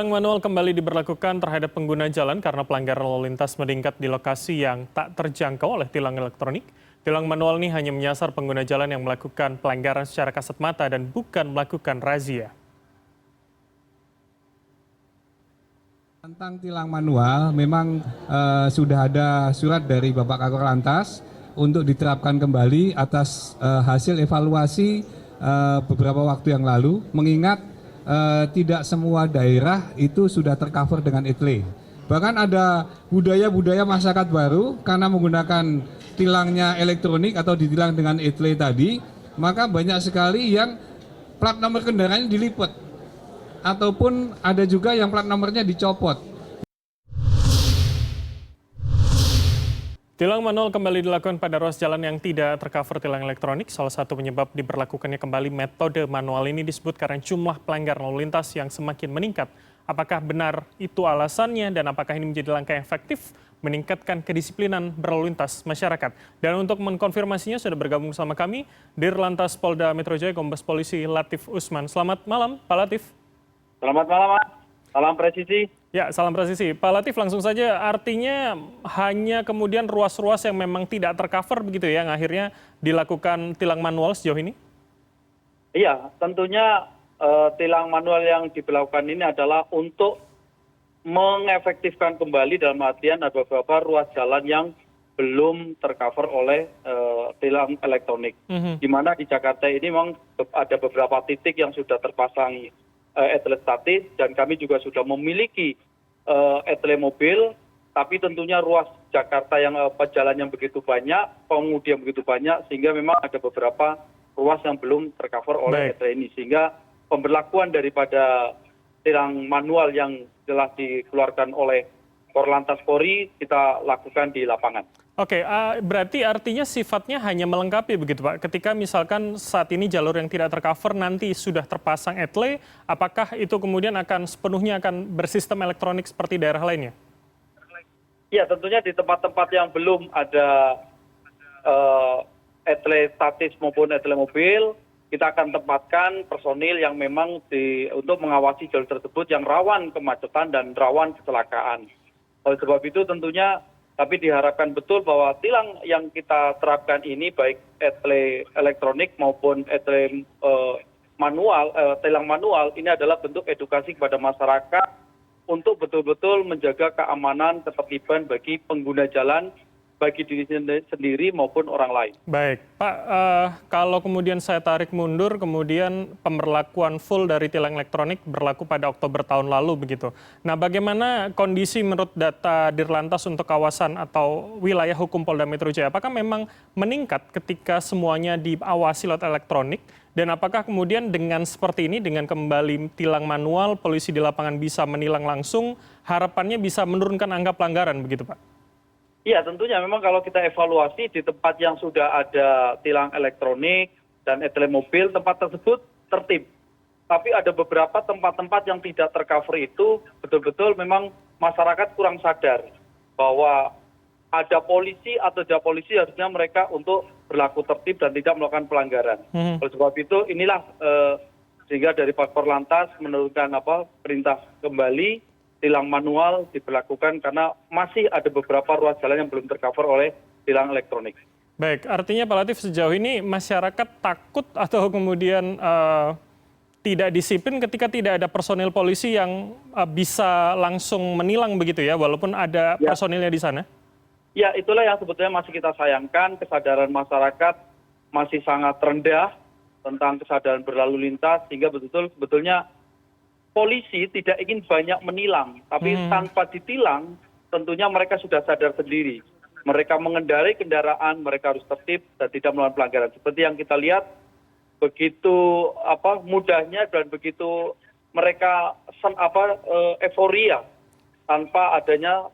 Tilang manual kembali diberlakukan terhadap pengguna jalan karena pelanggaran lalu lintas meningkat di lokasi yang tak terjangkau oleh tilang elektronik. Tilang manual ini hanya menyasar pengguna jalan yang melakukan pelanggaran secara kasat mata dan bukan melakukan razia. Tentang tilang manual, memang sudah ada surat dari Bapak Kakor Lantas untuk diterapkan kembali atas hasil evaluasi beberapa waktu yang lalu, mengingat tidak semua daerah itu sudah tercover dengan ETLE. Bahkan ada budaya-budaya masyarakat baru karena menggunakan tilangnya elektronik atau ditilang dengan ETLE tadi, maka banyak sekali yang plat nomor kendaraannya dilipat ataupun ada juga yang plat nomornya dicopot. Tilang manual kembali dilakukan pada ruas jalan yang tidak tercover tilang elektronik. Salah satu penyebab diberlakukannya kembali metode manual ini disebut karena jumlah pelanggaran lalu lintas yang semakin meningkat. Apakah benar itu alasannya dan apakah ini menjadi langkah yang efektif meningkatkan kedisiplinan berlalu lintas masyarakat? Dan untuk mengkonfirmasinya sudah bergabung bersama kami Dirlantas Polda Metro Jaya Kombes Polisi Latif Usman. Selamat malam, Pak Latif. Selamat malam, Mas. Salam presisi. Ya, salam presisi. Pak Latif, langsung saja, artinya hanya kemudian ruas-ruas yang memang tidak tercover begitu ya, yang akhirnya dilakukan tilang manual sejauh ini? Iya, tentunya tilang manual yang diberlakukan ini adalah untuk mengefektifkan kembali dalam artian ada beberapa ruas jalan yang belum tercover oleh tilang elektronik. Di mana di Jakarta ini memang ada beberapa titik yang sudah terpasang ETLE statis dan kami juga sudah memiliki ETLE mobil, tapi tentunya ruas Jakarta yang jalan yang begitu banyak, pengemudi yang begitu banyak, sehingga memang ada beberapa ruas yang belum tercover oleh ETLE ini, sehingga pemberlakuan daripada tilang manual yang telah dikeluarkan oleh Korlantas Polri kita lakukan di lapangan. Oke, berarti artinya sifatnya hanya melengkapi begitu Pak. Ketika misalkan saat ini jalur yang tidak tercover nanti sudah terpasang ETLE, apakah itu kemudian akan sepenuhnya akan bersistem elektronik seperti daerah lainnya? Ya, tentunya di tempat-tempat yang belum ada ETLE statis maupun ETLE mobil, kita akan tempatkan personil yang memang untuk mengawasi jalur tersebut yang rawan kemacetan dan rawan kecelakaan. Oleh sebab itu tentunya tapi diharapkan betul bahwa tilang yang kita terapkan ini baik ETLE elektronik maupun ETLE manual, tilang manual ini adalah bentuk edukasi kepada masyarakat untuk betul-betul menjaga keamanan, ketertiban bagi pengguna jalan, bagi diri sendiri maupun orang lain. Baik, Pak, kalau kemudian saya tarik mundur, kemudian pemberlakuan full dari tilang elektronik berlaku pada Oktober tahun lalu begitu. Nah, bagaimana kondisi menurut data Dirlantas untuk kawasan atau wilayah hukum Polda Metro Jaya? Apakah memang meningkat ketika semuanya diawasi lewat elektronik? Dan apakah kemudian dengan seperti ini, dengan kembali tilang manual, polisi di lapangan bisa menilang langsung, harapannya bisa menurunkan angka pelanggaran begitu, Pak? Iya, tentunya memang kalau kita evaluasi di tempat yang sudah ada tilang elektronik dan ETLE mobil, tempat tersebut tertib. Tapi ada beberapa tempat-tempat yang tidak tercover itu betul-betul memang masyarakat kurang sadar bahwa ada polisi atau ada polisi harusnya mereka untuk berlaku tertib dan tidak melakukan pelanggaran. Oleh sebab itu inilah sehingga dari Pak Korlantas menurunkan perintah kembali tilang manual diberlakukan karena masih ada beberapa ruas jalan yang belum tercover oleh tilang elektronik. Baik, artinya Pak Latif sejauh ini masyarakat takut atau kemudian tidak disiplin ketika tidak ada personil polisi yang bisa langsung menilang begitu ya, walaupun ada personilnya di sana? Ya, itulah yang sebetulnya masih kita sayangkan, kesadaran masyarakat masih sangat rendah tentang kesadaran berlalu lintas, sehingga betul-betul sebetulnya polisi tidak ingin banyak menilang, tapi tanpa ditilang tentunya mereka sudah sadar sendiri. Mereka mengendarai kendaraan, mereka harus tertib dan tidak melakukan pelanggaran. Seperti yang kita lihat, begitu mudahnya dan begitu mereka euforia tanpa adanya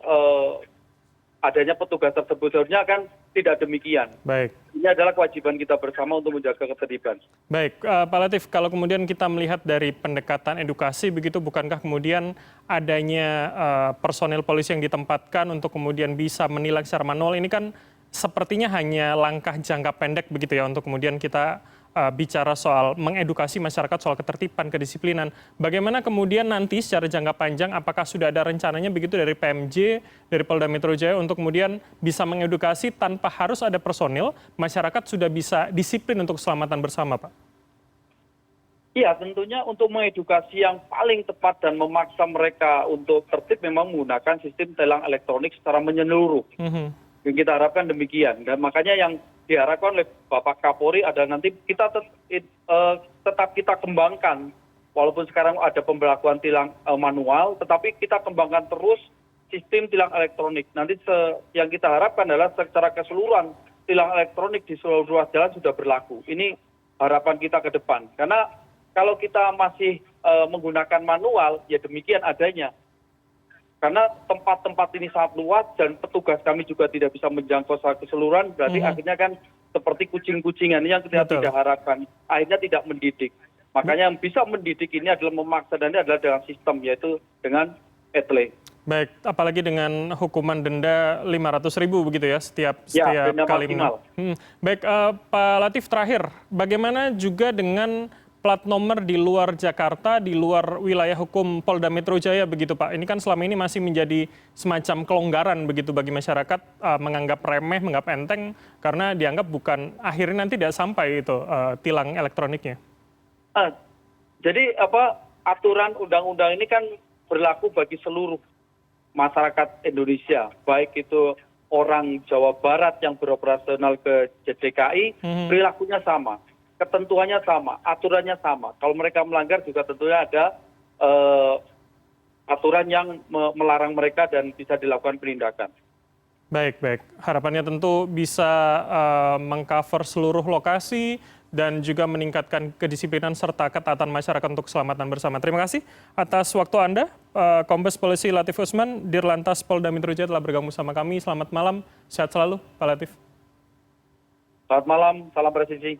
petugas tersebut. Seharusnya kan tidak demikian. Baik. Ini adalah kewajiban kita bersama untuk menjaga ketertiban. Baik, Pak Latif, kalau kemudian kita melihat dari pendekatan edukasi begitu, bukankah kemudian adanya personel polisi yang ditempatkan untuk kemudian bisa menilang secara manual ini kan sepertinya hanya langkah jangka pendek begitu ya untuk kemudian kita bicara soal mengedukasi masyarakat soal ketertiban, kedisiplinan. Bagaimana kemudian nanti secara jangka panjang, apakah sudah ada rencananya begitu dari PMJ, dari Polda Metro Jaya untuk kemudian bisa mengedukasi tanpa harus ada personil, masyarakat sudah bisa disiplin untuk keselamatan bersama, Pak? Iya, tentunya untuk mengedukasi yang paling tepat dan memaksa mereka untuk tertib memang menggunakan sistem tilang elektronik secara menyeluruh. Yang kita harapkan demikian. Dan makanya yang diharapkan oleh Bapak Kapolri adalah nanti kita tetap kita kembangkan, walaupun sekarang ada pemberlakuan tilang manual, tetapi kita kembangkan terus sistem tilang elektronik. Nanti yang kita harapkan adalah secara keseluruhan tilang elektronik di seluruh ruas jalan sudah berlaku. Ini harapan kita ke depan. Karena kalau kita masih menggunakan manual, ya demikian adanya. Karena tempat-tempat ini sangat luas dan petugas kami juga tidak bisa menjangkau secara keseluruhan, berarti akhirnya kan seperti kucing-kucingan yang kita tidak harapkan, akhirnya tidak mendidik. Makanya yang bisa mendidik ini adalah memaksa, dan ini adalah dalam sistem, yaitu dengan etle. Baik, apalagi dengan hukuman denda 500.000 begitu ya setiap denda kali. maksimal. Baik, Pak Latif, terakhir, bagaimana juga dengan plat nomor di luar Jakarta, di luar wilayah hukum Polda Metro Jaya begitu Pak? Ini kan selama ini masih menjadi semacam kelonggaran begitu bagi masyarakat, menganggap remeh, menganggap enteng, karena dianggap bukan, akhirnya nanti tidak sampai itu tilang elektroniknya. Jadi aturan undang-undang ini kan berlaku bagi seluruh masyarakat Indonesia, baik itu orang Jawa Barat yang beroperasional ke DKI, perilakunya sama. Ketentuannya sama, aturannya sama. Kalau mereka melanggar juga tentunya ada aturan yang melarang mereka dan bisa dilakukan penindakan. Baik, baik. Harapannya tentu bisa mengcover seluruh lokasi dan juga meningkatkan kedisiplinan serta ketaatan masyarakat untuk keselamatan bersama. Terima kasih atas waktu Anda. Kombes Polisi Latif Usman, Dirlantas Polda Metro Jaya telah bergabung sama kami. Selamat malam, sehat selalu Pak Latif. Selamat malam, salam presisi.